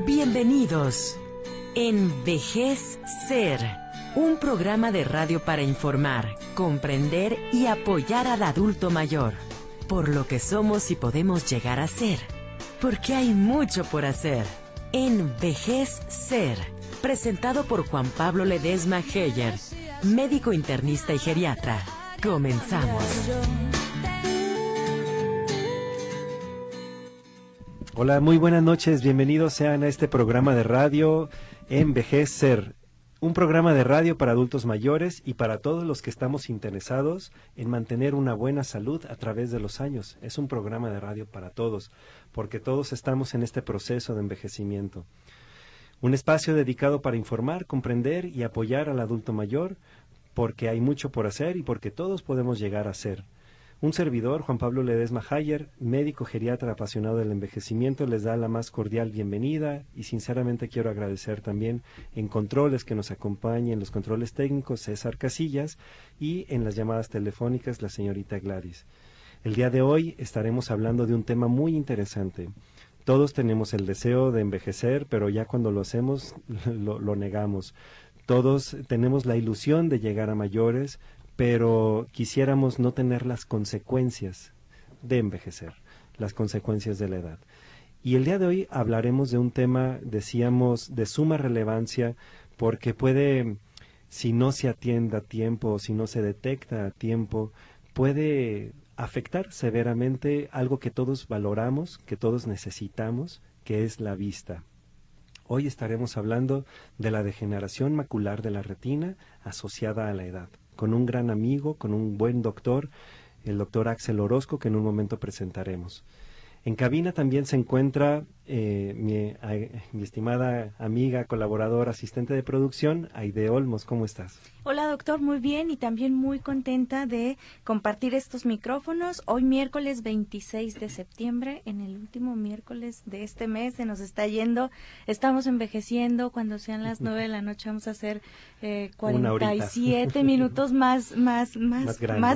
Bienvenidos. Envejecer, un programa de radio para informar, comprender y apoyar al adulto mayor, por lo que somos y podemos llegar a ser, porque hay mucho por hacer. Envejecer, presentado por Juan Pablo Ledesma Heyer, médico internista y geriatra. Comenzamos. Hola, muy buenas noches, bienvenidos sean a este programa de radio Envejecer, un programa de radio para adultos mayores y para todos los que estamos interesados en mantener una buena salud a través de los años. Es un programa de radio para todos, porque todos estamos en este proceso de envejecimiento. Un espacio dedicado para informar, comprender y apoyar al adulto mayor, porque hay mucho por hacer y porque todos podemos llegar a ser. Un servidor, Juan Pablo Ledesma Heyer, médico geriatra apasionado del envejecimiento, les da la más cordial bienvenida y sinceramente quiero agradecer también en controles que nos acompañen, los controles técnicos, César Casillas, y en las llamadas telefónicas, la señorita Gladys. El día de hoy estaremos hablando de un tema muy interesante. Todos tenemos el deseo de envejecer, pero ya cuando lo hacemos lo negamos. Todos tenemos la ilusión de llegar a mayores, pero quisiéramos no tener las consecuencias de envejecer, las consecuencias de la edad. Y el día de hoy hablaremos de un tema, decíamos, de suma relevancia, porque puede, si no se atiende a tiempo o si no se detecta a tiempo, puede afectar severamente algo que todos valoramos, que todos necesitamos, que es la vista. Hoy estaremos hablando de la degeneración macular de la retina asociada a la edad, con un gran amigo, con un buen doctor, el doctor Axel Orozco, que en un momento presentaremos. En cabina también se encuentra mi estimada amiga, colaboradora, asistente de producción, Aide Olmos. ¿Cómo estás? Hola doctor, muy bien y también muy contenta de compartir estos micrófonos. Hoy miércoles 26 de septiembre, en el último miércoles de este mes, se nos está yendo, estamos envejeciendo. Cuando sean las 9 de la noche vamos a hacer 47 minutos más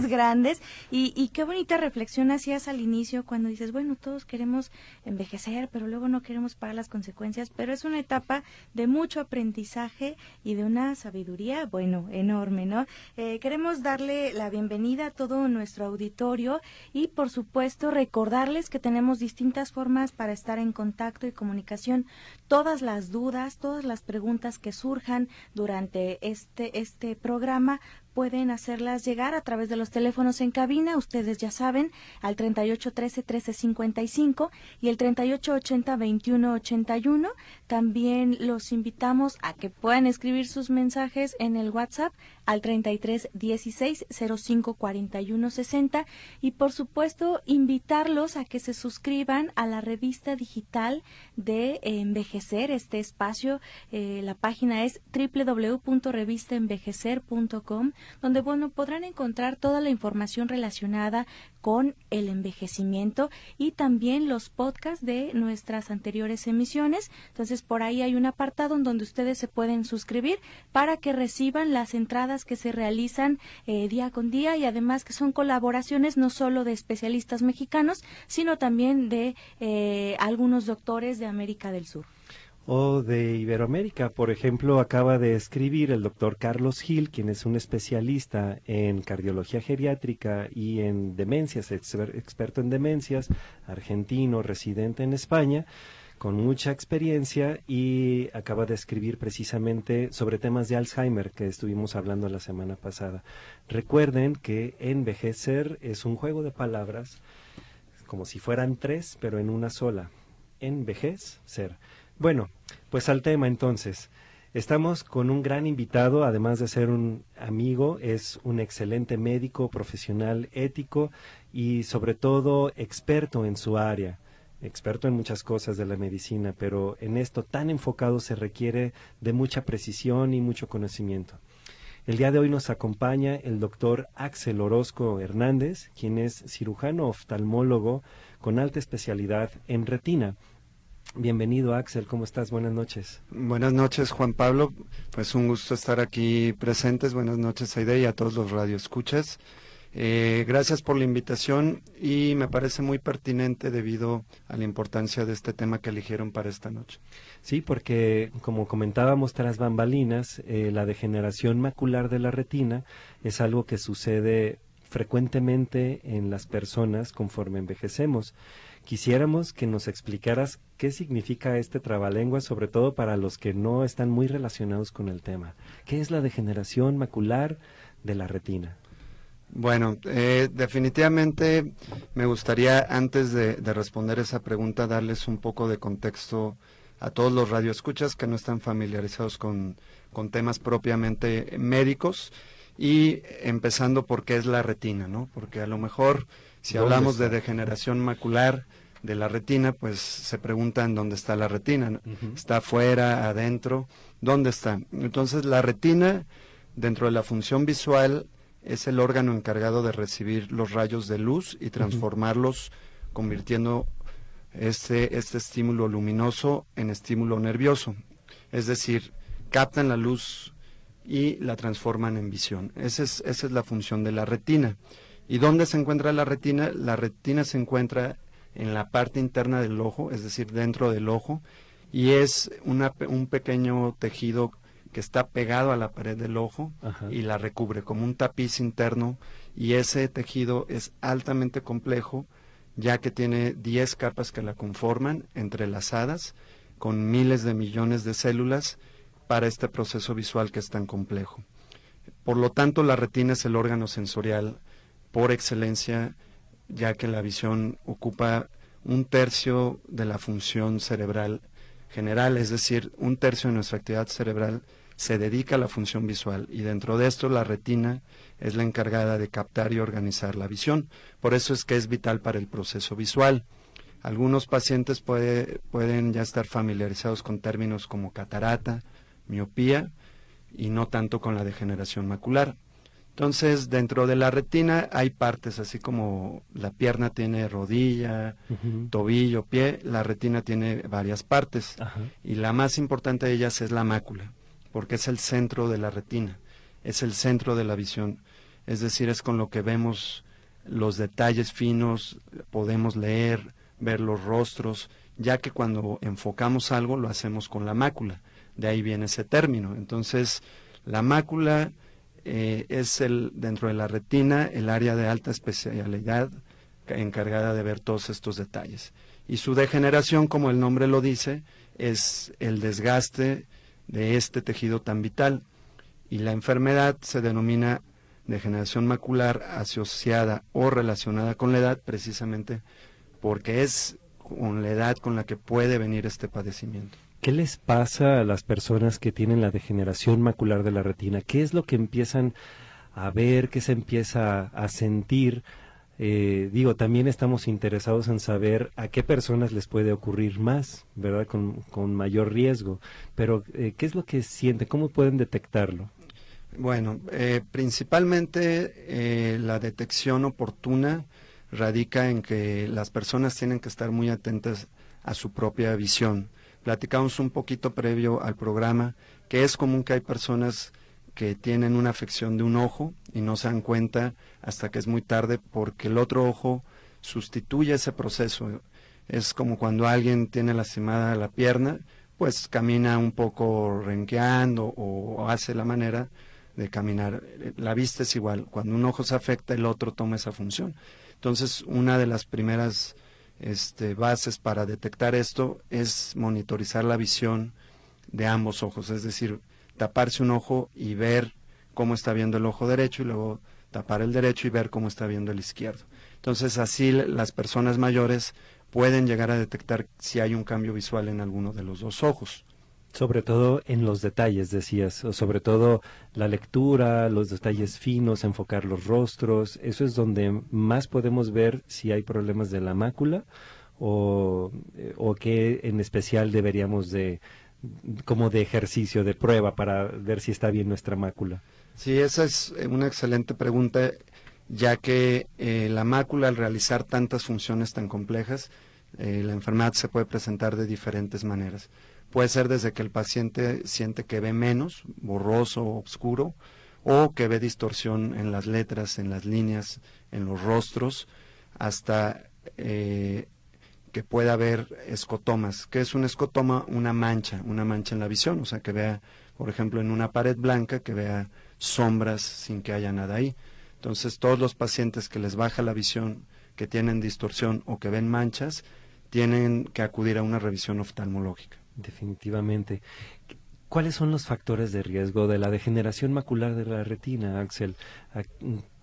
grandes. Y qué bonita reflexión hacías al inicio cuando dices, bueno, todos queremos envejecer, pero luego no queremos pagar las consecuencias, pero es una etapa de mucho aprendizaje y de una sabiduría, bueno, enorme, ¿no? Queremos darle la bienvenida a todo nuestro auditorio y, por supuesto, recordarles que tenemos distintas formas para estar en contacto y comunicación. Todas las dudas, todas las preguntas que surjan durante este programa, pueden hacerlas llegar a través de los teléfonos en cabina, ustedes ya saben, al 3813-1355 y el 3880-2181. También los invitamos a que puedan escribir sus mensajes en el WhatsApp al 3316-054160 y, por supuesto, invitarlos a que se suscriban a la revista digital de Envejecer, este espacio. La página es www.revistaenvejecer.com, donde, bueno, podrán encontrar toda la información relacionada con el envejecimiento y también los podcasts de nuestras anteriores emisiones. Entonces, por ahí hay un apartado en donde ustedes se pueden suscribir para que reciban las entradas que se realizan día con día, y además que son colaboraciones no solo de especialistas mexicanos, sino también de algunos doctores de América del Sur. O de Iberoamérica. Por ejemplo, acaba de escribir el doctor Carlos Gil, quien es un especialista en cardiología geriátrica y en demencias, experto en demencias, argentino, residente en España, con mucha experiencia, y acaba de escribir precisamente sobre temas de Alzheimer, que estuvimos hablando la semana pasada. Recuerden que envejecer es un juego de palabras, como si fueran tres, pero en una sola. Envejecer. Bueno, pues al tema entonces. Estamos con un gran invitado, además de ser un amigo, es un excelente médico, profesional, ético y sobre todo experto en su área, experto en muchas cosas de la medicina, pero en esto tan enfocado se requiere de mucha precisión y mucho conocimiento. El día de hoy nos acompaña el doctor Axel Orozco Hernández, quien es cirujano oftalmólogo con alta especialidad en retina. Bienvenido, Axel, ¿cómo estás? Buenas noches. Buenas noches, Juan Pablo, pues un gusto estar aquí presentes. Buenas noches, Aide, y a todos los radioescuchas. Gracias por la invitación y me parece muy pertinente debido a la importancia de este tema que eligieron para esta noche. Sí, porque como comentábamos tras bambalinas, la degeneración macular de la retina es algo que sucede frecuentemente en las personas conforme envejecemos. Quisiéramos que nos explicaras qué significa este trabalengua, sobre todo para los que no están muy relacionados con el tema. ¿Qué es la degeneración macular de la retina? Bueno, definitivamente me gustaría, antes de responder esa pregunta, darles un poco de contexto a todos los radioescuchas que no están familiarizados con temas propiamente médicos, y empezando por qué es la retina, ¿no? Porque a lo mejor, si hablamos de degeneración macular de la retina, pues se preguntan dónde está la retina, ¿no? ¿Está afuera, adentro? ¿Dónde está? Entonces, la retina, dentro de la función visual, es el órgano encargado de recibir los rayos de luz y transformarlos, convirtiendo este estímulo luminoso en estímulo nervioso. Es decir, captan la luz y la transforman en visión. Esa es la función de la retina. ¿Y dónde se encuentra la retina? La retina se encuentra en la parte interna del ojo, es decir, dentro del ojo, y es un pequeño tejido que está pegado a la pared del ojo. Ajá. Y la recubre como un tapiz interno, y ese tejido es altamente complejo, ya que tiene 10 capas que la conforman, entrelazadas, con miles de millones de células para este proceso visual que es tan complejo. Por lo tanto, la retina es el órgano sensorial por excelencia, ya que la visión ocupa 1/3 de la función cerebral general, es decir, 1/3 de nuestra actividad cerebral se dedica a la función visual, y dentro de esto la retina es la encargada de captar y organizar la visión. Por eso es que es vital para el proceso visual. Algunos pacientes pueden ya estar familiarizados con términos como catarata, miopía, y no tanto con la degeneración macular. Entonces, dentro de la retina hay partes, así como la pierna tiene rodilla, tobillo, pie, la retina tiene varias partes. Ajá. Y la más importante de ellas es la mácula, porque es el centro de la retina, es el centro de la visión, es decir, es con lo que vemos los detalles finos, podemos leer, ver los rostros, ya que cuando enfocamos algo lo hacemos con la mácula, de ahí viene ese término. Entonces, la mácula es dentro de la retina el área de alta especialidad encargada de ver todos estos detalles. Y su degeneración, como el nombre lo dice, es el desgaste de este tejido tan vital, y la enfermedad se denomina degeneración macular asociada o relacionada con la edad, precisamente porque es con la edad con la que puede venir este padecimiento. ¿Qué les pasa a las personas que tienen la degeneración macular de la retina? ¿Qué es lo que empiezan a ver? ¿Qué se empieza a sentir? También estamos interesados en saber a qué personas les puede ocurrir más, ¿verdad? Con mayor riesgo. Pero, ¿qué es lo que sienten? ¿Cómo pueden detectarlo? Bueno, principalmente la detección oportuna radica en que las personas tienen que estar muy atentas a su propia visión. Platicamos un poquito previo al programa que es común que hay personas que tienen una afección de un ojo y no se dan cuenta hasta que es muy tarde, porque el otro ojo sustituye ese proceso. Es como cuando alguien tiene lastimada la pierna, pues camina un poco renqueando o hace la manera de caminar. La vista es igual, cuando un ojo se afecta, el otro toma esa función. Entonces, una de las primeras bases para detectar esto es monitorizar la visión de ambos ojos, es decir, taparse un ojo y ver cómo está viendo el ojo derecho, y luego tapar el derecho y ver cómo está viendo el izquierdo. Entonces, así las personas mayores pueden llegar a detectar si hay un cambio visual en alguno de los dos ojos. Sobre todo en los detalles, decías, o sobre todo la lectura, los detalles finos, enfocar los rostros, eso es donde más podemos ver si hay problemas de la mácula o qué en especial deberíamos como de ejercicio, de prueba para ver si está bien nuestra mácula. Sí, esa es una excelente pregunta, ya que la mácula, al realizar tantas funciones tan complejas, la enfermedad se puede presentar de diferentes maneras. Puede ser desde que el paciente siente que ve menos, borroso o oscuro, o que ve distorsión en las letras, en las líneas, en los rostros, hasta que pueda haber escotomas. ¿Qué es un escotoma? Una mancha en la visión, o sea, que vea, por ejemplo, en una pared blanca, que vea sombras sin que haya nada ahí. Entonces, todos los pacientes que les baja la visión, que tienen distorsión o que ven manchas, tienen que acudir a una revisión oftalmológica. Definitivamente. ¿Cuáles son los factores de riesgo de la degeneración macular de la retina, Axel?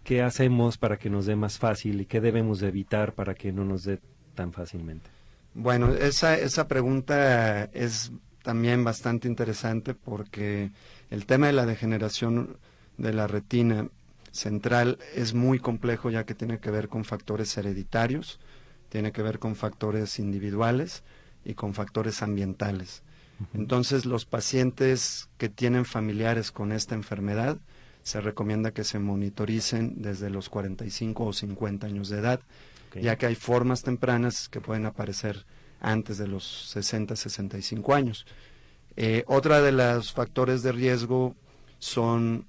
¿Qué hacemos para que nos dé más fácil y qué debemos de evitar para que no nos dé tan fácilmente? Bueno, esa pregunta es también bastante interesante porque el tema de la degeneración de la retina central es muy complejo, ya que tiene que ver con factores hereditarios, tiene que ver con factores individuales y con factores ambientales. Entonces, los pacientes que tienen familiares con esta enfermedad, se recomienda que se monitoricen desde los 45 o 50 años de edad, ya que hay formas tempranas que pueden aparecer antes de los 60, 65 años. Otra de los factores de riesgo son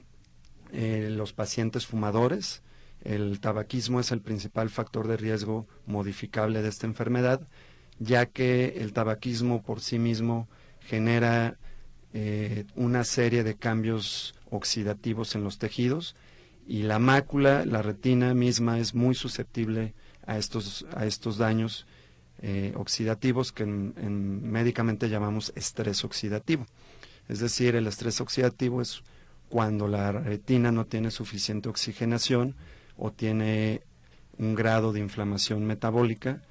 los pacientes fumadores. El tabaquismo es el principal factor de riesgo modificable de esta enfermedad, ya que el tabaquismo por sí mismo genera una serie de cambios oxidativos en los tejidos, y la mácula, la retina misma, es muy susceptible a estos daños oxidativos que médicamente llamamos estrés oxidativo. Es decir, el estrés oxidativo es cuando la retina no tiene suficiente oxigenación o tiene un grado de inflamación metabólica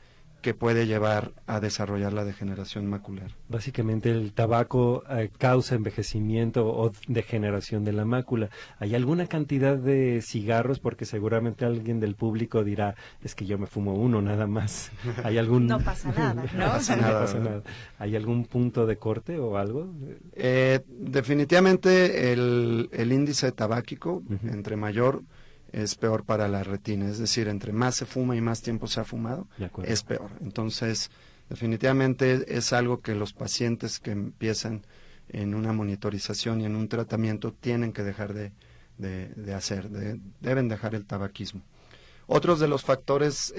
que puede llevar a desarrollar la degeneración macular. Básicamente el tabaco causa envejecimiento o degeneración de la mácula. ¿Hay alguna cantidad de cigarros? Porque seguramente alguien del público dirá, es que yo me fumo uno nada más. ¿Hay algún... No pasa nada, ¿no? No pasa nada. ¿Hay algún punto de corte o algo? Definitivamente el índice tabáquico, entre mayor, es peor para la retina, es decir, entre más se fuma y más tiempo se ha fumado, es peor. Entonces, definitivamente es algo que los pacientes que empiezan en una monitorización y en un tratamiento tienen que dejar de hacer, deben dejar el tabaquismo. Otros de los factores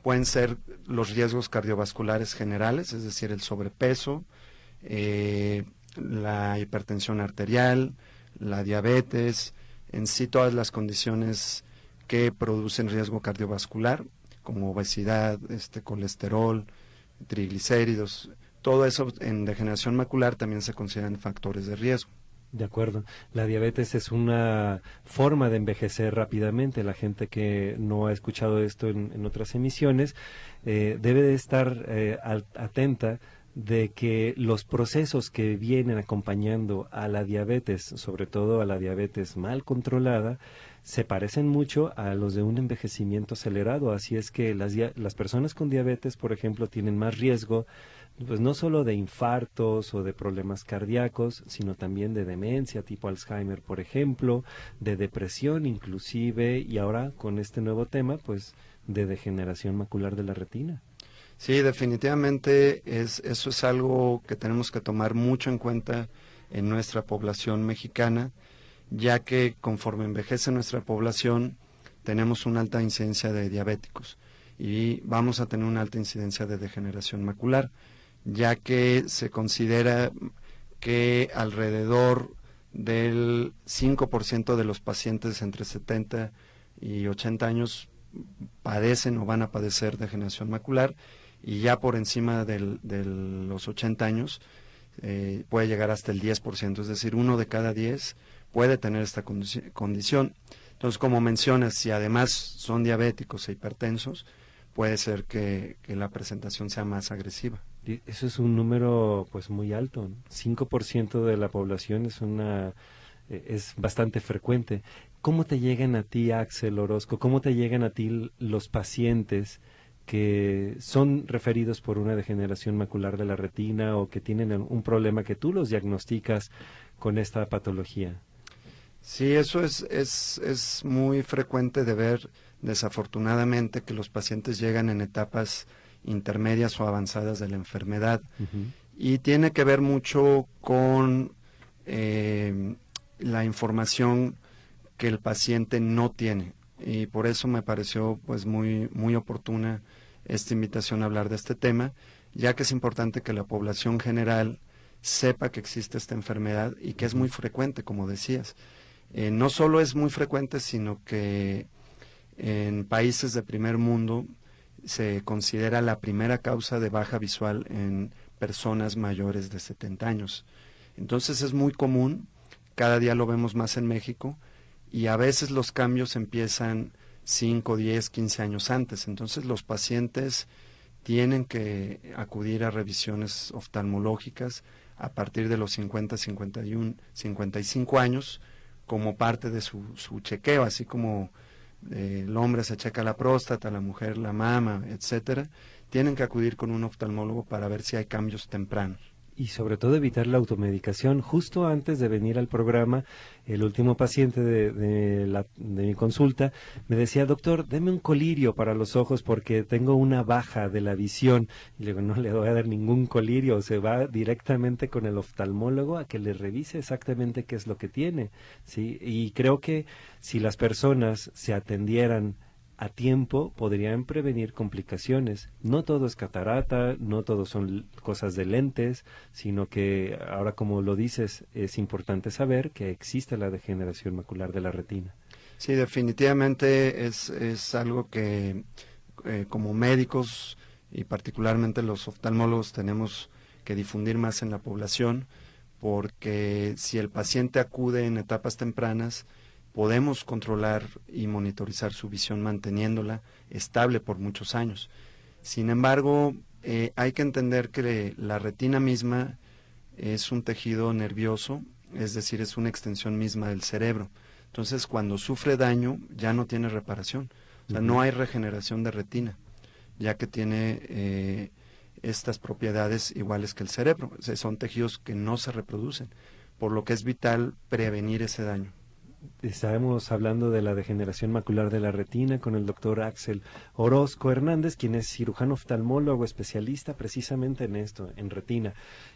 pueden ser los riesgos cardiovasculares generales, es decir, el sobrepeso, la hipertensión arterial, la diabetes, en sí todas las condiciones que producen riesgo cardiovascular, como obesidad, colesterol, triglicéridos, todo eso en degeneración macular también se consideran factores de riesgo. De acuerdo. La diabetes es una forma de envejecer rápidamente. La gente que no ha escuchado esto en otras emisiones debe de estar atenta de que los procesos que vienen acompañando a la diabetes, sobre todo a la diabetes mal controlada, se parecen mucho a los de un envejecimiento acelerado. Así es que las personas con diabetes, por ejemplo, tienen más riesgo, pues no solo de infartos o de problemas cardíacos, sino también de demencia tipo Alzheimer, por ejemplo, de depresión inclusive, y ahora con este nuevo tema, pues de degeneración macular de la retina. Sí, definitivamente eso es algo que tenemos que tomar mucho en cuenta en nuestra población mexicana, ya que conforme envejece nuestra población tenemos una alta incidencia de diabéticos y vamos a tener una alta incidencia de degeneración macular, ya que se considera que alrededor del 5% de los pacientes entre 70 y 80 años padecen o van a padecer degeneración macular, y ya por encima de los 80 años puede llegar hasta el 10%, es decir, 1 de cada 10 puede tener esta condición. Entonces, como mencionas, si además son diabéticos e hipertensos, puede ser que la presentación sea más agresiva. Y eso es un número pues muy alto, ¿no? 5% de la población es bastante frecuente. ¿Cómo te llegan a ti, Axel Orozco? ¿Cómo te llegan a ti los pacientes que son referidos por una degeneración macular de la retina o que tienen un problema que tú los diagnosticas con esta patología? Sí, eso es muy frecuente de ver, desafortunadamente, que los pacientes llegan en etapas intermedias o avanzadas de la enfermedad. Y tiene que ver mucho con la información que el paciente no tiene. Y por eso me pareció pues muy oportuna esta invitación a hablar de este tema, ya que es importante que la población general sepa que existe esta enfermedad y que es muy frecuente, como decías. No solo es muy frecuente, sino que en países de primer mundo se considera la primera causa de baja visual en personas mayores de 70 años. Entonces es muy común, cada día lo vemos más en México, y a veces los cambios empiezan 5, 10, 15 años antes. Entonces los pacientes tienen que acudir a revisiones oftalmológicas a partir de los 50, 51, 55 años como parte de su chequeo, así como el hombre se checa la próstata, la mujer la mama, etcétera. Tienen que acudir con un oftalmólogo para ver si hay cambios tempranos. Y sobre todo evitar la automedicación. Justo antes de venir al programa, el último paciente de mi consulta me decía: doctor, deme un colirio para los ojos porque tengo una baja de la visión. Y le digo: no le voy a dar ningún colirio, se va directamente con el oftalmólogo a que le revise exactamente qué es lo que tiene, ¿sí? Y creo que si las personas se atendieran a tiempo, podrían prevenir complicaciones. No todo es catarata, no todo son cosas de lentes, sino que ahora, como lo dices, es importante saber que existe la degeneración macular de la retina. Sí, definitivamente es algo que como médicos y particularmente los oftalmólogos tenemos que difundir más en la población, porque si el paciente acude en etapas tempranas, podemos controlar y monitorizar su visión manteniéndola estable por muchos años. Sin embargo, hay que entender que la retina misma es un tejido nervioso, es decir, es una extensión misma del cerebro. Entonces, cuando sufre daño, ya no tiene reparación. O sea, no hay regeneración de retina, ya que tiene estas propiedades iguales que el cerebro. O sea, son tejidos que no se reproducen, por lo que es vital prevenir ese daño. Estábamos hablando de la degeneración macular de la retina con el doctor Axel Orozco Hernández, quien es cirujano oftalmólogo especialista precisamente en esto, en retina.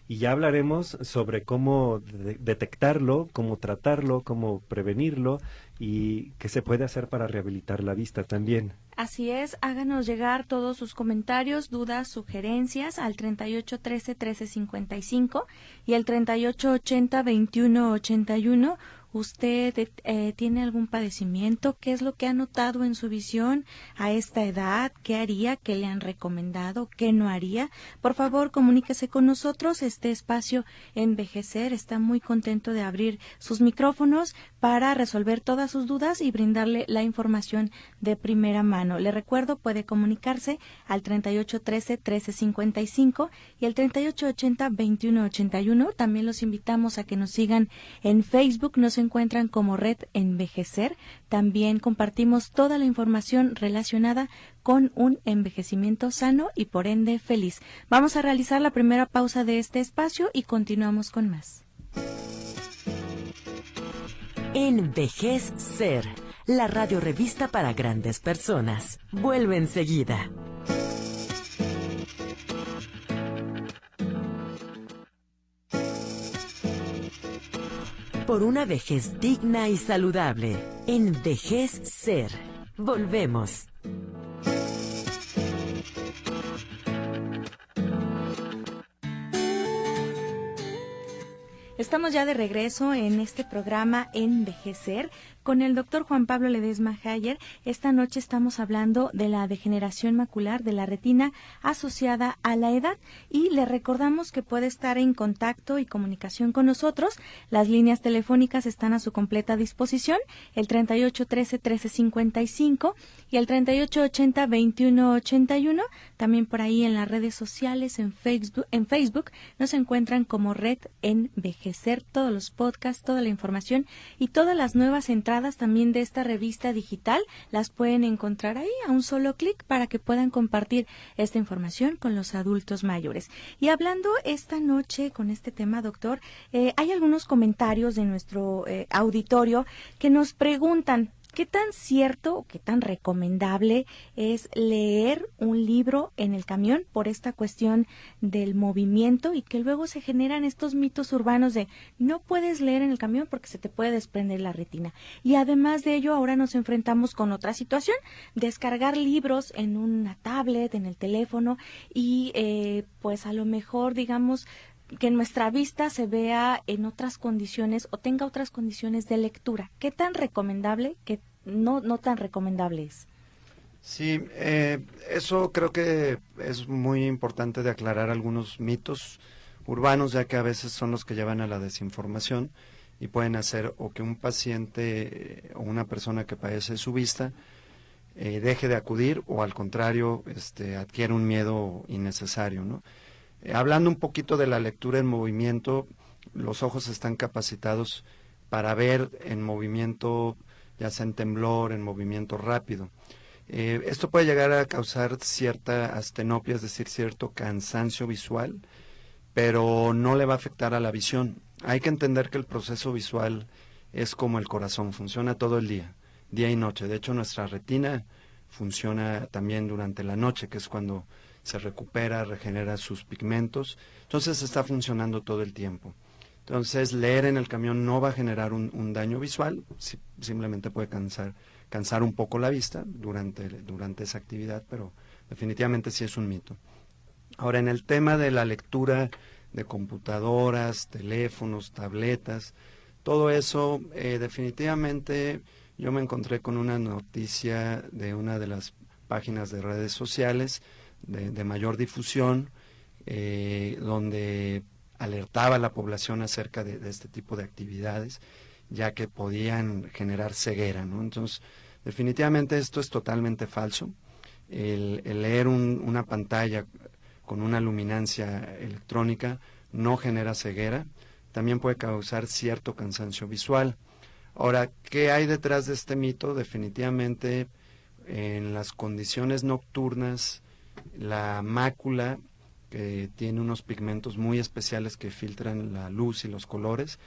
Y ya hablaremos sobre cómo detectarlo, cómo tratarlo, cómo prevenirlo y qué se puede hacer para rehabilitar la vista también. Así es, háganos llegar todos sus comentarios, dudas, sugerencias al 3813-1355 y al 3880-2181. ¿Usted tiene algún padecimiento? ¿Qué es lo que ha notado en su visión a esta edad? ¿Qué haría? ¿Qué le han recomendado? ¿Qué no haría? Por favor, comuníquese con nosotros. Este espacio Envejecer está muy contento de abrir sus micrófonos para resolver todas sus dudas y brindarle la información de primera mano. Le recuerdo, puede comunicarse al 3813-1355 y al 3880-2181. También los invitamos a que nos sigan en Facebook. Nos encuentran como Red Envejecer. También compartimos toda la información relacionada con un envejecimiento sano y por ende feliz. Vamos a realizar la primera pausa de este espacio y continuamos con más. Envejecer, la radiorevista para grandes personas. Vuelve enseguida. Por una vejez digna y saludable. Envejecer. Volvemos. Estamos ya de regreso en este programa Envejecer con el doctor Juan Pablo Ledesma Hayer. Esta noche estamos hablando de la degeneración macular de la retina asociada a la edad y le recordamos que puede estar en contacto y comunicación con nosotros. Las líneas telefónicas están a su completa disposición, el 3813-1355 y el 3880-2181. También por ahí en las redes sociales, en Facebook nos encuentran como Red Envejecer. Todos los podcasts, toda la información y todas las nuevas entradas también de esta revista digital las pueden encontrar ahí a un solo clic para que puedan compartir esta información con los adultos mayores. Y hablando esta noche con este tema, doctor, hay algunos comentarios de nuestro auditorio que nos preguntan ¿Qué tan cierto o qué tan recomendable es leer un libro en el camión por esta cuestión del movimiento y que luego se generan estos mitos urbanos de no puedes leer en el camión porque se te puede desprender la retina? Y además de ello, ahora nos enfrentamos con otra situación, descargar libros en una tablet, en el teléfono y pues a lo mejor, digamos, que nuestra vista se vea en otras condiciones o tenga otras condiciones de lectura. ¿Qué tan recomendable, qué no tan recomendable es? Sí, eso creo que es muy importante de aclarar algunos mitos urbanos, ya que a veces son los que llevan a la desinformación y pueden hacer o que un paciente o una persona que padece su vista deje de acudir o al contrario adquiere un miedo innecesario, ¿no? Hablando un poquito de la lectura en movimiento, los ojos están capacitados para ver en movimiento, ya sea en temblor, en movimiento rápido. Esto puede llegar a causar cierta astenopia, es decir, cierto cansancio visual, pero no le va a afectar a la visión. Hay que entender que el proceso visual es como el corazón, funciona todo el día y noche. De hecho, nuestra retina funciona también durante la noche, que es cuando se recupera, regenera sus pigmentos, entonces está funcionando todo el tiempo. Entonces leer en el camión no va a generar un daño visual, simplemente puede cansar un poco la vista durante esa actividad, pero definitivamente sí es un mito. Ahora, en el tema de la lectura de computadoras, teléfonos, tabletas, todo eso, definitivamente yo me encontré con una noticia de una de las páginas de redes sociales de mayor difusión, donde alertaba a la población acerca de este tipo de actividades, ya que podían generar ceguera, ¿no? Entonces, definitivamente esto es totalmente falso. El leer una pantalla con una luminancia electrónica no genera ceguera, también puede causar cierto cansancio visual. Ahora, ¿qué hay detrás de este mito? Definitivamente, en las condiciones nocturnas, la mácula, que tiene unos pigmentos muy especiales que filtran la luz y los colores,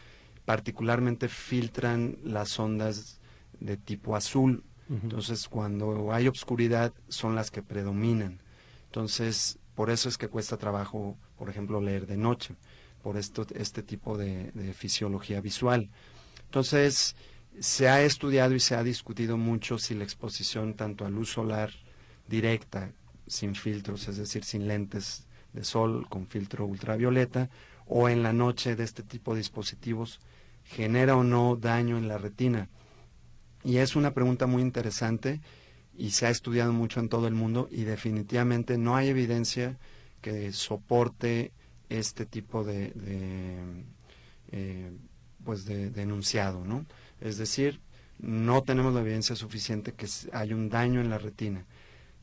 particularmente filtran las ondas de tipo azul. Entonces, cuando hay obscuridad, son las que predominan. Entonces, por eso es que cuesta trabajo, por ejemplo, leer de noche, por este tipo de fisiología visual. Entonces, se ha estudiado y se ha discutido mucho si la exposición tanto a luz solar directa, sin filtros, es decir, sin lentes de sol, con filtro ultravioleta, o en la noche de este tipo de dispositivos, genera o no daño en la retina. Y es una pregunta muy interesante y se ha estudiado mucho en todo el mundo y definitivamente no hay evidencia que soporte este tipo de enunciado, ¿no? Es decir, no tenemos la evidencia suficiente que hay un daño en la retina.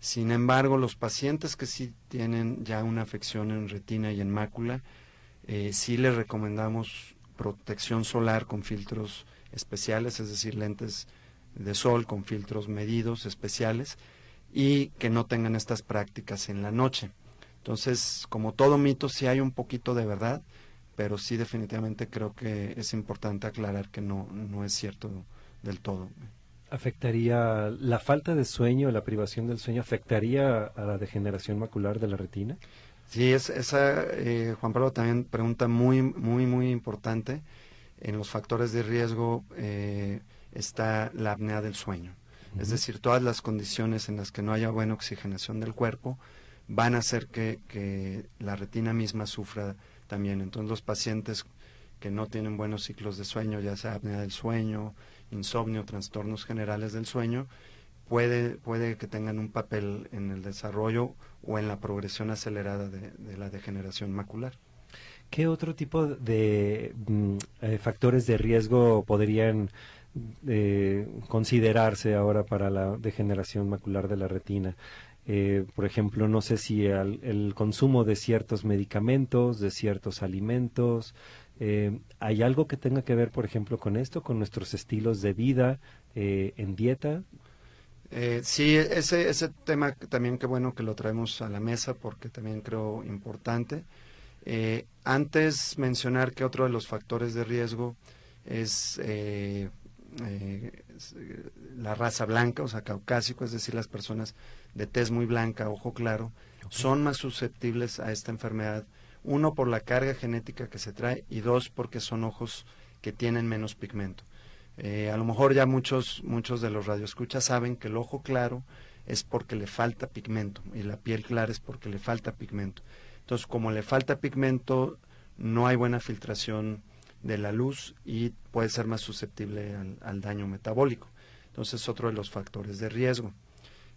Sin embargo, los pacientes que sí tienen ya una afección en retina y en mácula, sí les recomendamos protección solar con filtros especiales, es decir, lentes de sol con filtros medidos especiales y que no tengan estas prácticas en la noche. Entonces, como todo mito, sí hay un poquito de verdad, pero sí definitivamente creo que es importante aclarar que no es cierto del todo. ¿Afectaría la falta de sueño, la privación del sueño, afectaría a la degeneración macular de la retina? Sí, esa, Juan Pablo, también pregunta muy, muy, muy importante. En los factores de riesgo está la apnea del sueño. Es decir, todas las condiciones en las que no haya buena oxigenación del cuerpo van a hacer que la retina misma sufra también. Entonces, los pacientes que no tienen buenos ciclos de sueño, ya sea apnea del sueño, insomnio, trastornos generales del sueño, puede que tengan un papel en el desarrollo o en la progresión acelerada de la degeneración macular. ¿Qué otro tipo de factores de riesgo podrían considerarse ahora para la degeneración macular de la retina? Por ejemplo, no sé si el consumo de ciertos medicamentos, de ciertos alimentos, ¿hay algo que tenga que ver, por ejemplo, con esto, con nuestros estilos de vida en dieta? Sí, ese tema también qué bueno que lo traemos a la mesa porque también creo importante. Antes mencionar que otro de los factores de riesgo es la raza blanca, o sea, caucásico, es decir, las personas de tez muy blanca, ojo claro, son más susceptibles a esta enfermedad. Uno, por la carga genética que se trae, y dos, porque son ojos que tienen menos pigmento. A lo mejor ya muchos de los radioescuchas saben que el ojo claro es porque le falta pigmento, y la piel clara es porque le falta pigmento. Entonces, como le falta pigmento, no hay buena filtración de la luz y puede ser más susceptible al daño metabólico. Entonces, es otro de los factores de riesgo.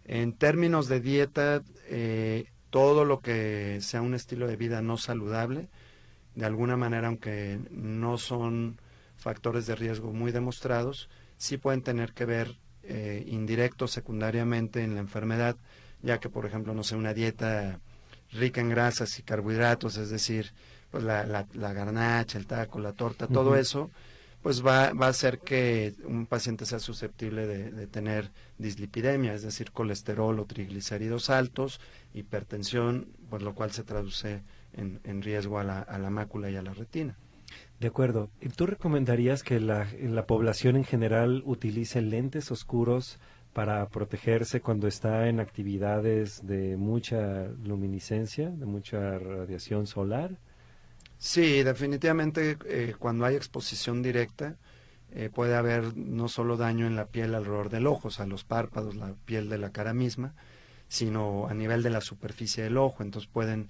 En términos de dieta, todo lo que sea un estilo de vida no saludable, de alguna manera, aunque no son factores de riesgo muy demostrados, sí pueden tener que ver indirecto, secundariamente en la enfermedad, ya que, por ejemplo, no sé, una dieta rica en grasas y carbohidratos, es decir, pues la garnacha, el taco, la torta, todo eso, pues va a hacer que un paciente sea susceptible de tener dislipidemia, es decir, colesterol o triglicéridos altos, hipertensión, por lo cual se traduce en riesgo a la mácula y a la retina. De acuerdo. ¿Tú recomendarías que la población en general utilice lentes oscuros para protegerse cuando está en actividades de mucha luminiscencia, de mucha radiación solar? Sí, definitivamente cuando hay exposición directa puede haber no solo daño en la piel alrededor del ojo, o sea, los párpados, la piel de la cara misma, sino a nivel de la superficie del ojo. Entonces pueden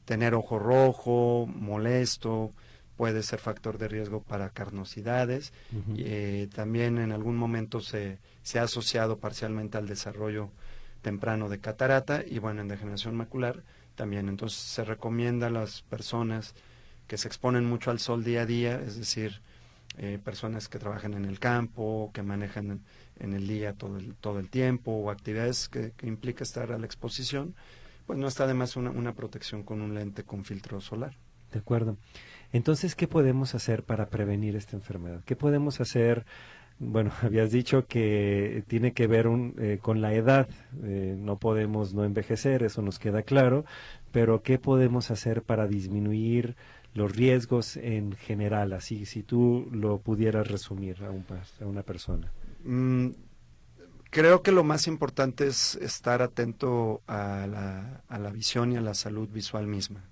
tener ojo rojo, molesto, puede ser factor de riesgo para carnosidades. También en algún momento se ha asociado parcialmente al desarrollo temprano de catarata y bueno, en degeneración macular también. Entonces se recomienda a las personas que se exponen mucho al sol día a día, es decir, personas que trabajan en el campo, que manejan en el día todo el tiempo, o actividades que implica estar a la exposición, pues no está de más una protección con un lente con filtro solar. De acuerdo. Entonces, ¿qué podemos hacer para prevenir esta enfermedad? ¿Qué podemos hacer? Bueno, habías dicho que tiene que ver con la edad. No podemos no envejecer, eso nos queda claro, pero ¿qué podemos hacer para disminuir los riesgos en general? Así, si tú lo pudieras resumir a una persona. Creo que lo más importante es estar atento a la visión y a la salud visual misma.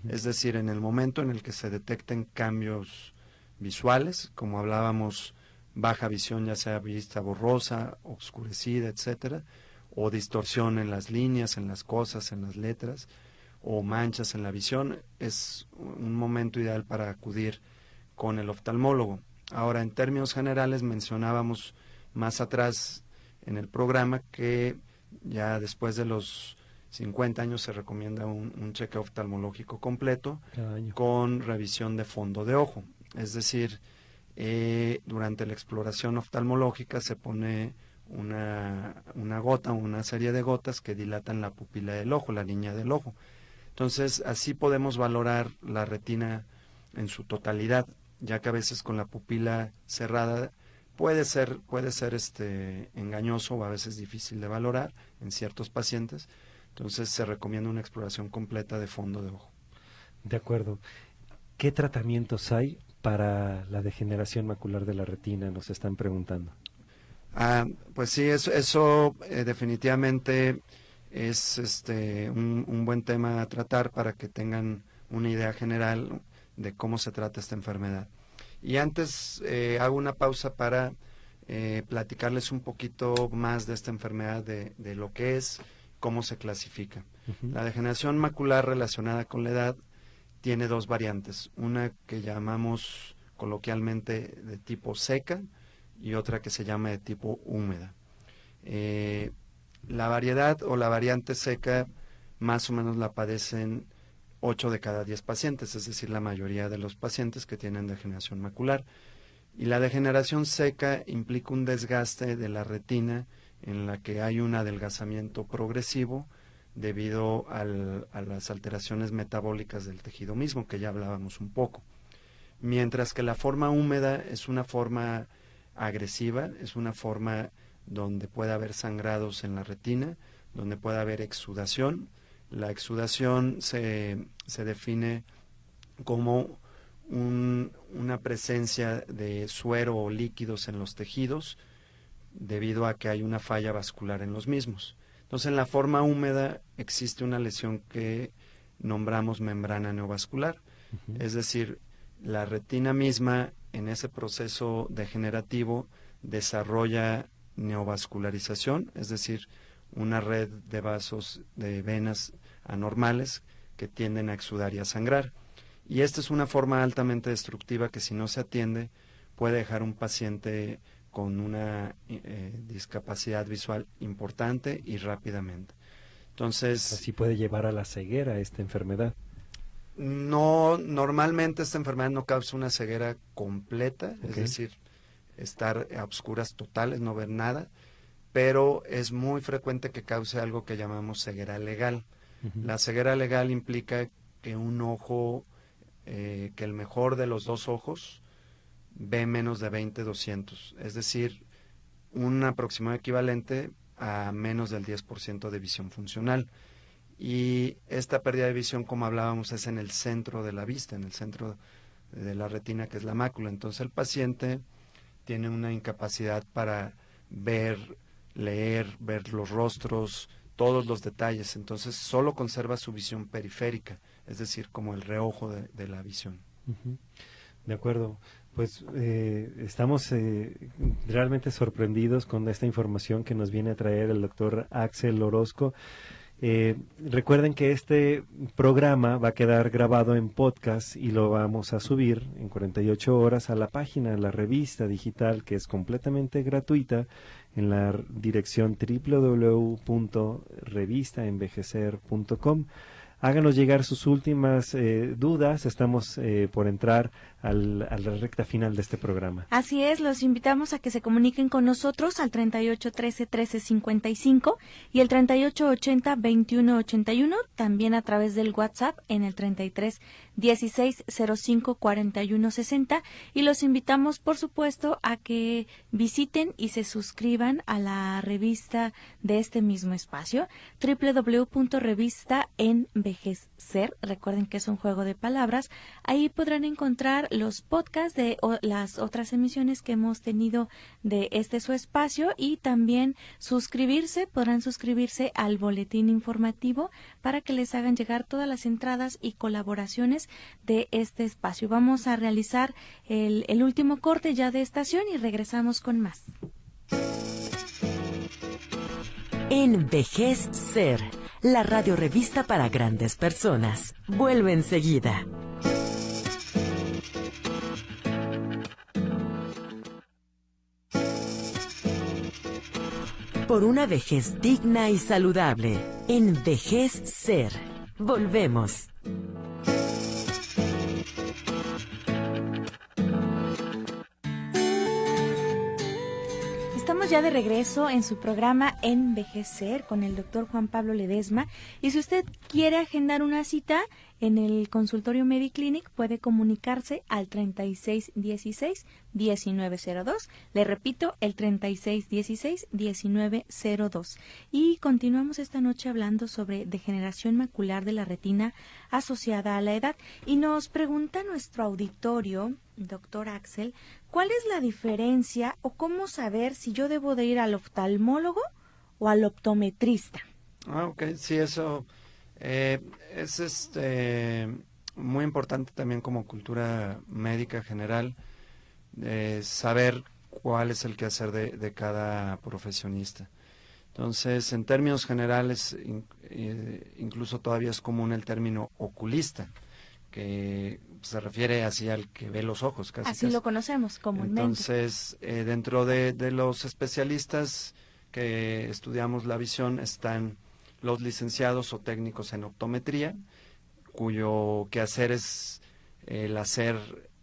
Es decir, en el momento en el que se detecten cambios visuales, como hablábamos, baja visión, ya sea vista borrosa, oscurecida, etcétera, o distorsión en las líneas, en las cosas, en las letras, o manchas en la visión, es un momento ideal para acudir con el oftalmólogo. Ahora, en términos generales, mencionábamos más atrás en el programa que ya después de los 50 años se recomienda un chequeo oftalmológico completo con revisión de fondo de ojo. Es decir, durante la exploración oftalmológica se pone una gota o una serie de gotas que dilatan la pupila del ojo, la línea del ojo. Entonces, así podemos valorar la retina en su totalidad, ya que a veces con la pupila cerrada puede ser engañoso o a veces difícil de valorar en ciertos pacientes. Entonces se recomienda una exploración completa de fondo de ojo. De acuerdo. ¿Qué tratamientos hay para la degeneración macular de la retina? Nos están preguntando. Pues sí, eso definitivamente es un buen tema a tratar para que tengan una idea general de cómo se trata esta enfermedad. Y antes hago una pausa para platicarles un poquito más de esta enfermedad, de lo que es, cómo se clasifica. La degeneración macular relacionada con la edad tiene dos variantes, una que llamamos coloquialmente de tipo seca y otra que se llama de tipo húmeda. La variedad o la variante seca más o menos la padecen 8 de cada 10 pacientes, es decir, la mayoría de los pacientes que tienen degeneración macular. Y la degeneración seca implica un desgaste de la retina en la que hay un adelgazamiento progresivo debido a las alteraciones metabólicas del tejido mismo, que ya hablábamos un poco. Mientras que la forma húmeda es una forma agresiva, es una forma donde puede haber sangrados en la retina, donde puede haber exudación. La exudación se define como una presencia de suero o líquidos en los tejidos debido a que hay una falla vascular en los mismos. Entonces, en la forma húmeda existe una lesión que nombramos membrana neovascular, es decir, la retina misma en ese proceso degenerativo desarrolla neovascularización, es decir, una red de vasos, de venas anormales que tienden a exudar y a sangrar. Y esta es una forma altamente destructiva que, si no se atiende, puede dejar un paciente con una discapacidad visual importante y rápidamente. Entonces, así puede llevar a la ceguera esta enfermedad. No, normalmente esta enfermedad no causa una ceguera completa, es decir, estar a obscuras totales, no ver nada, pero es muy frecuente que cause algo que llamamos ceguera legal. La ceguera legal implica que un ojo, que el mejor de los dos ojos ve menos de 20/200, es decir, un aproximado equivalente a menos del 10% de visión funcional. Y esta pérdida de visión, como hablábamos, es en el centro de la vista, en el centro de la retina, que es la mácula. Entonces el paciente tiene una incapacidad para ver, leer, ver los rostros, todos los detalles. Entonces solo conserva su visión periférica, es decir, como el reojo de la visión. De acuerdo. Pues estamos realmente sorprendidos con esta información que nos viene a traer el doctor Axel Orozco. Recuerden que este programa va a quedar grabado en podcast y lo vamos a subir en 48 horas a la página, a la revista digital, que es completamente gratuita, en la dirección www.revistaenvejecer.com. Háganos llegar sus últimas dudas. Estamos por entrar a la recta final de este programa. Así es, los invitamos a que se comuniquen con nosotros al 3813-1355 y el 3880-2181, también a través del WhatsApp en el 33-1605-4160, y los invitamos, por supuesto, a que visiten y se suscriban a la revista de este mismo espacio, www.revistaenvejecer. Recuerden que es un juego de palabras. Ahí podrán encontrar los podcasts de las otras emisiones que hemos tenido de su espacio, y también podrán suscribirse al boletín informativo para que les hagan llegar todas las entradas y colaboraciones de este espacio. Vamos a realizar el último corte ya de estación y regresamos con más. Envejecer, la radiorevista para grandes personas. Vuelve enseguida. Por una vejez digna y saludable. Envejecer. Volvemos. Estamos ya de regreso en su programa Envejecer con el doctor Juan Pablo Ledesma, y si usted quiere agendar una cita en el consultorio Mediclinic, puede comunicarse al 3616-1902. Le repito, el 3616-1902. Y continuamos esta noche hablando sobre degeneración macular de la retina asociada a la edad. Y nos pregunta nuestro auditorio, doctor Axel, ¿cuál es la diferencia o cómo saber si yo debo de ir al oftalmólogo o al optometrista? Ok, sí, eso es muy importante también como cultura médica general, saber cuál es el quehacer de cada profesionista. Entonces, en términos generales, incluso todavía es común el término oculista, que se refiere así al que ve los ojos, casi. Lo conocemos comúnmente. Entonces, dentro de los especialistas que estudiamos la visión están los licenciados o técnicos en optometría, cuyo quehacer es el hacer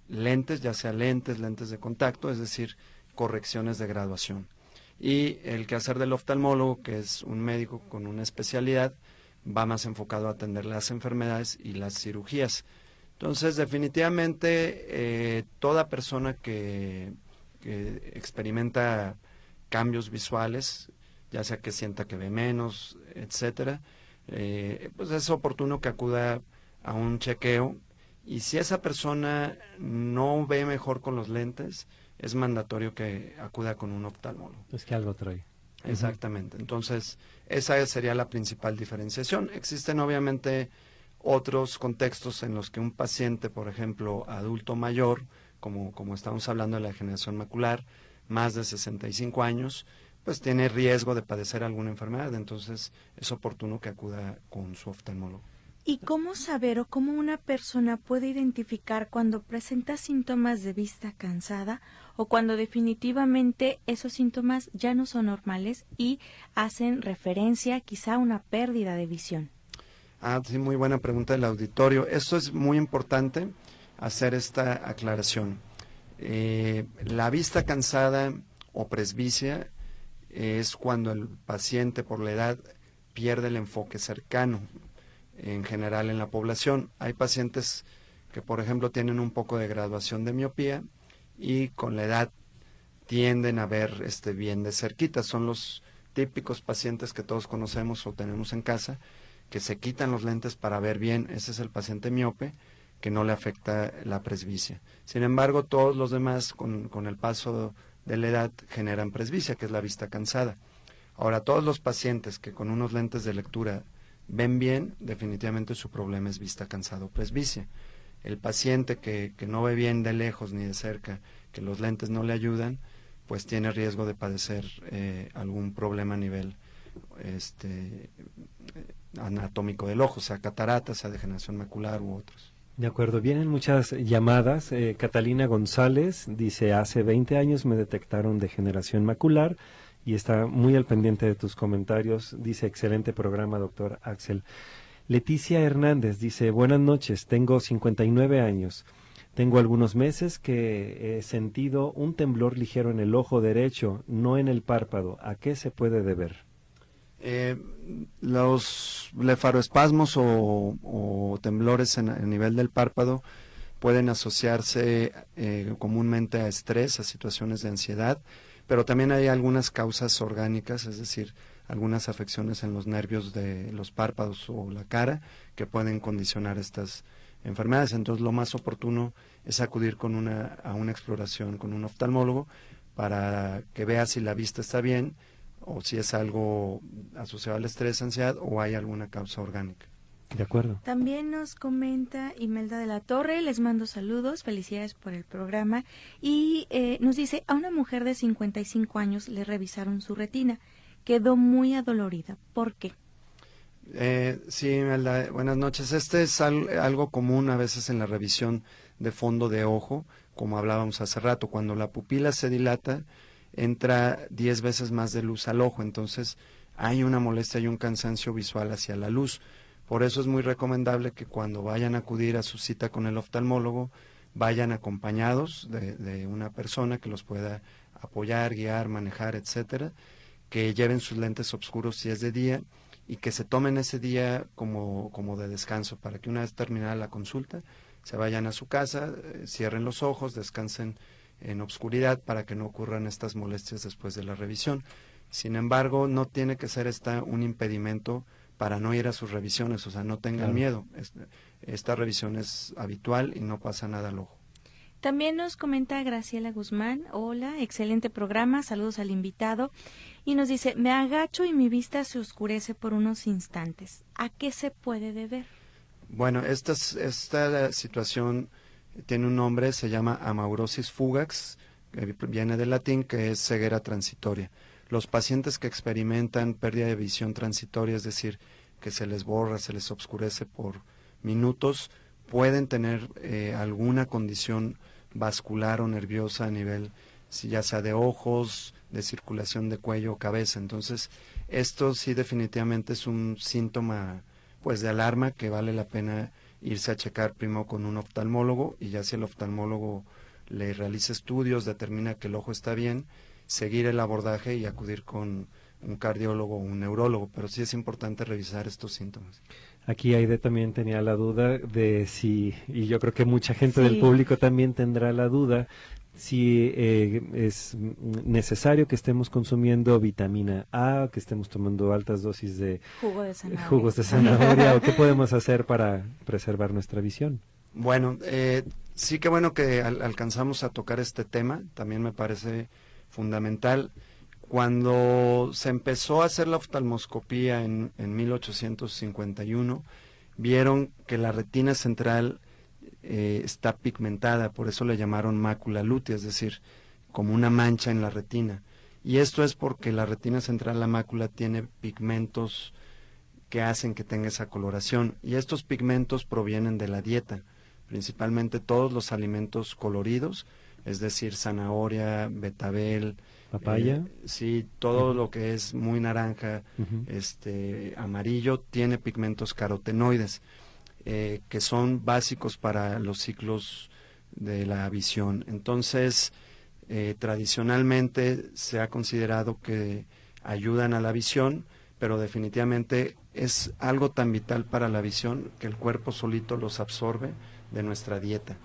lentes, ya sea lentes de contacto, es decir, correcciones de graduación. Y el quehacer del oftalmólogo, que es un médico con una especialidad, va más enfocado a atender las enfermedades y las cirugías. Entonces, definitivamente, toda persona que experimenta cambios visuales, ya sea que sienta que ve menos, etcétera, pues es oportuno que acuda a un chequeo Y si esa persona no ve mejor con los lentes, es mandatorio que acuda con un oftalmólogo. Es que algo trae. Exactamente. Entonces, esa sería la principal diferenciación. Existen obviamente otros contextos en los que un paciente, por ejemplo, adulto mayor, como estamos hablando de la degeneración macular, más de 65 años, pues tiene riesgo de padecer alguna enfermedad. Entonces, es oportuno que acuda con su oftalmólogo. ¿Y cómo saber o cómo una persona puede identificar cuando presenta síntomas de vista cansada o cuando definitivamente esos síntomas ya no son normales y hacen referencia quizá a una pérdida de visión? Sí, muy buena pregunta del auditorio. Esto es muy importante hacer esta aclaración. La vista cansada o presbicia es cuando el paciente por la edad pierde el enfoque cercano. En general en la población hay pacientes que, por ejemplo, tienen un poco de graduación de miopía y con la edad tienden a ver bien de cerquita. Son los típicos pacientes que todos conocemos o tenemos en casa, que se quitan los lentes para ver bien. Ese es el paciente miope que no le afecta la presbicia. Sin embargo, todos los demás con el paso de la edad generan presbicia, que es la vista cansada. Ahora, todos los pacientes que con unos lentes de lectura ven bien, definitivamente su problema es vista cansada o presbicia. El paciente que no ve bien de lejos ni de cerca, que los lentes no le ayudan, pues tiene riesgo de padecer algún problema a nivel anatómico del ojo, sea catarata, sea degeneración macular u otros. De acuerdo, vienen muchas llamadas. Catalina González dice, hace 20 años me detectaron degeneración macular y está muy al pendiente de tus comentarios. Dice, excelente programa, doctor Axel. Leticia Hernández dice, buenas noches, tengo 59 años. Tengo algunos meses que he sentido un temblor ligero en el ojo derecho, no en el párpado. ¿A qué se puede deber? Los blefaroespasmos o temblores a nivel del párpado pueden asociarse comúnmente a estrés, a situaciones de ansiedad, pero también hay algunas causas orgánicas, es decir, algunas afecciones en los nervios de los párpados o la cara que pueden condicionar estas enfermedades. Entonces, lo más oportuno es acudir a una exploración con un oftalmólogo para que vea si la vista está bien o si es algo asociado al estrés, ansiedad o hay alguna causa orgánica. De acuerdo. También nos comenta Imelda de la Torre, les mando saludos, felicidades por el programa, y nos dice, a una mujer de 55 años le revisaron su retina, quedó muy adolorida, ¿por qué? Sí, Imelda, buenas noches. Este es algo común a veces en la revisión de fondo de ojo, como hablábamos hace rato, cuando la pupila se dilata, entra 10 veces más de luz al ojo, entonces hay una molestia y un cansancio visual hacia la luz. Por eso es muy recomendable que cuando vayan a acudir a su cita con el oftalmólogo, vayan acompañados de una persona que los pueda apoyar, guiar, manejar, etcétera, que lleven sus lentes oscuros si es de día y que se tomen ese día como de descanso para que una vez terminada la consulta se vayan a su casa, cierren los ojos, descansen en obscuridad para que no ocurran estas molestias después de la revisión. Sin embargo, no tiene que ser un impedimento para no ir a sus revisiones, o sea, no tengan miedo. Esta revisión es habitual y no pasa nada al ojo. También nos comenta Graciela Guzmán, hola, excelente programa, saludos al invitado, y nos dice, me agacho y mi vista se oscurece por unos instantes. ¿A qué se puede deber? Bueno, esta situación tiene un nombre, se llama amaurosis fugax, que viene del latín, que es ceguera transitoria. Los pacientes que experimentan pérdida de visión transitoria, es decir, que se les borra, se les oscurece por minutos, pueden tener alguna condición vascular o nerviosa a nivel, ya sea de ojos, de circulación de cuello o cabeza. Entonces, esto sí definitivamente es un síntoma pues de alarma que vale la pena irse a checar primero con un oftalmólogo y ya si el oftalmólogo le realiza estudios, determina que el ojo está bien, seguir el abordaje y acudir con un cardiólogo o un neurólogo, pero sí es importante revisar estos síntomas. Aquí Aide también tenía la duda de si, y yo creo que mucha gente del público también tendrá la duda, si es necesario que estemos consumiendo vitamina A, que estemos tomando altas dosis de jugos de zanahoria o qué podemos hacer para preservar nuestra visión. Bueno, sí que bueno que alcanzamos a tocar este tema, también me parece fundamental. Cuando se empezó a hacer la oftalmoscopía en 1851, vieron que la retina central está pigmentada, por eso le llamaron mácula lútea, es decir, como una mancha en la retina. Y esto es porque la retina central, la mácula, tiene pigmentos que hacen que tenga esa coloración. Y estos pigmentos provienen de la dieta, principalmente todos los alimentos coloridos, es decir, zanahoria, betabel, papaya. Sí, todo lo que es muy naranja, amarillo, tiene pigmentos carotenoides, que son básicos para los ciclos de la visión. Entonces, tradicionalmente se ha considerado que ayudan a la visión, pero definitivamente es algo tan vital para la visión que el cuerpo solito los absorbe de nuestra dieta.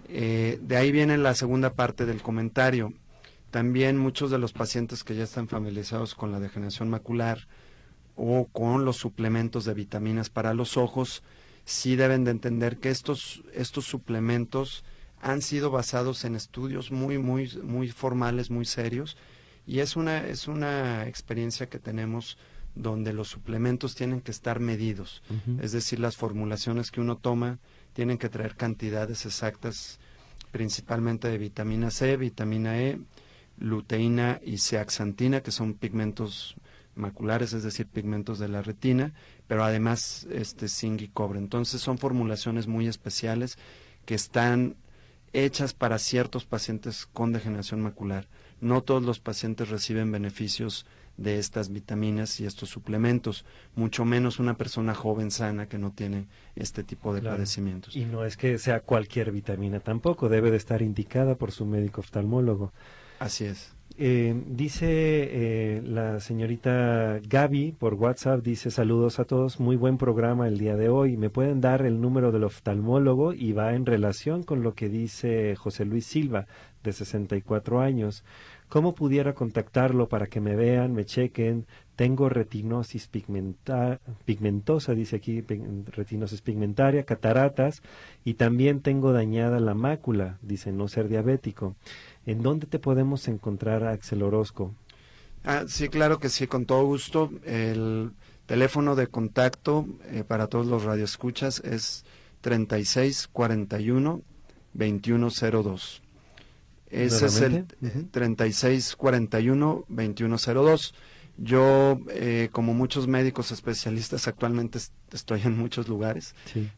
De ahí viene la segunda parte del comentario. También muchos de los pacientes que ya están familiarizados con la degeneración macular o con los suplementos de vitaminas para los ojos, sí deben de entender que estos suplementos han sido basados en estudios muy formales, muy serios, y es una experiencia que tenemos donde los suplementos tienen que estar medidos, es decir, las formulaciones que uno toma tienen que traer cantidades exactas, principalmente de vitamina C, vitamina E, luteína y zeaxantina, que son pigmentos maculares, es decir, pigmentos de la retina, pero además zinc y cobre. Entonces son formulaciones muy especiales que están hechas para ciertos pacientes con degeneración macular. No todos los pacientes reciben beneficios de estas vitaminas y estos suplementos, mucho menos una persona joven sana que no tiene este tipo de padecimientos. Y no es que sea cualquier vitamina tampoco, debe de estar indicada por su médico oftalmólogo. Así es. Dice la señorita Gaby por WhatsApp, dice: saludos a todos, muy buen programa el día de hoy, ¿me pueden dar el número del oftalmólogo? Y va en relación con lo que dice José Luis Silva, de 64 años. ¿Cómo pudiera contactarlo para que me vean, me chequen? Tengo retinosis pigmentosa, dice aquí, retinosis pigmentaria, cataratas, y también tengo dañada la mácula, dice, no ser diabético. ¿En dónde te podemos encontrar, Axel Orozco? Sí, claro que sí, con todo gusto. El teléfono de contacto para todos los radioescuchas es 3641-2102. Ese es el 3641-2102. Yo, como muchos médicos especialistas, actualmente estoy en muchos lugares. Sí.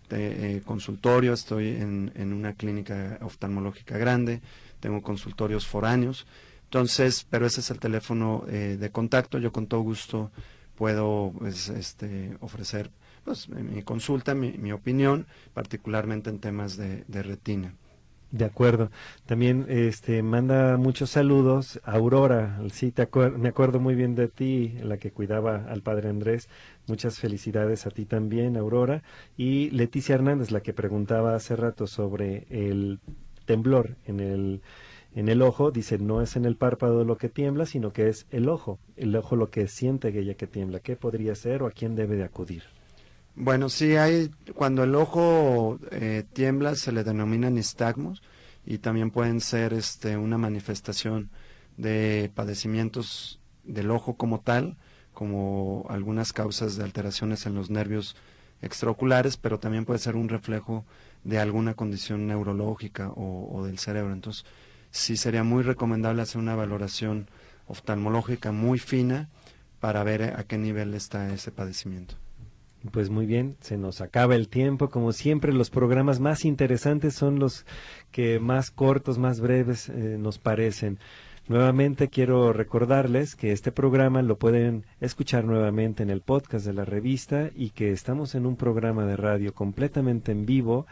Consultorio, estoy en una clínica oftalmológica grande, tengo consultorios foráneos. Entonces, pero ese es el teléfono de contacto. Yo con todo gusto puedo ofrecer mi consulta, mi opinión, particularmente en temas de retina. De acuerdo. También manda muchos saludos Aurora. Sí, me acuerdo muy bien de ti, la que cuidaba al padre Andrés. Muchas felicidades a ti también, Aurora. Y Leticia Hernández, la que preguntaba hace rato sobre el temblor en el ojo, dice: no es en el párpado lo que tiembla, sino que es el ojo lo que siente ella que tiembla. ¿Qué podría ser o a quién debe de acudir? Bueno, sí, cuando el ojo tiembla se le denomina nistagmos, y también pueden ser una manifestación de padecimientos del ojo como tal, como algunas causas de alteraciones en los nervios extraoculares, pero también puede ser un reflejo de alguna condición neurológica o del cerebro. Entonces, sí sería muy recomendable hacer una valoración oftalmológica muy fina para ver a qué nivel está ese padecimiento. Pues muy bien, se nos acaba el tiempo. Como siempre, los programas más interesantes son los que más cortos, más breves nos parecen. Nuevamente quiero recordarles que este programa lo pueden escuchar nuevamente en el podcast de la revista, y que estamos en un programa de radio completamente en vivo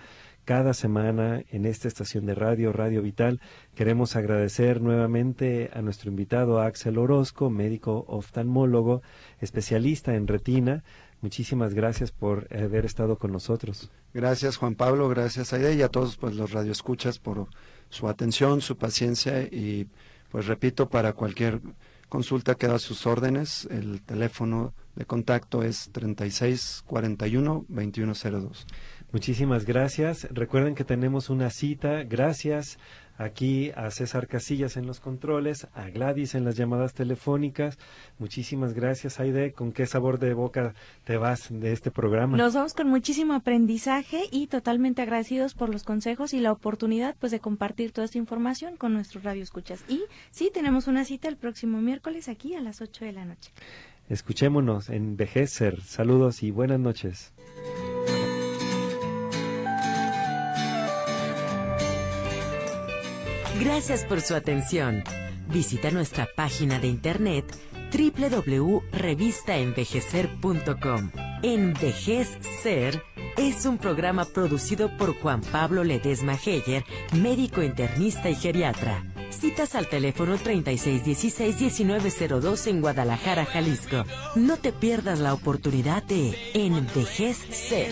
cada semana en esta estación de radio, Radio Vital. Queremos agradecer nuevamente a nuestro invitado Axel Orozco, médico oftalmólogo, especialista en retina. Muchísimas gracias por haber estado con nosotros. Gracias, Juan Pablo, gracias Aide, y a todos los radioescuchas por su atención, su paciencia, y pues repito, para cualquier consulta queda a sus órdenes. El teléfono de contacto es 3641-2102. Muchísimas gracias. Recuerden que tenemos una cita. Gracias aquí a César Casillas en los controles, a Gladys en las llamadas telefónicas. Muchísimas gracias, Aide. ¿Con qué sabor de boca te vas de este programa? Nos vamos con muchísimo aprendizaje y totalmente agradecidos por los consejos y la oportunidad pues de compartir toda esta información con nuestros radioescuchas. Y sí, tenemos una cita el próximo miércoles aquí a las 8 de la noche. Escuchémonos en Vejecer. Saludos y buenas noches. Gracias por su atención. Visita nuestra página de internet www.revistaenvejecer.com. Envejecer es un programa producido por Juan Pablo Ledesma Heyer, médico internista y geriatra. Citas al teléfono 3616-1902 en Guadalajara, Jalisco. No te pierdas la oportunidad de Envejecer.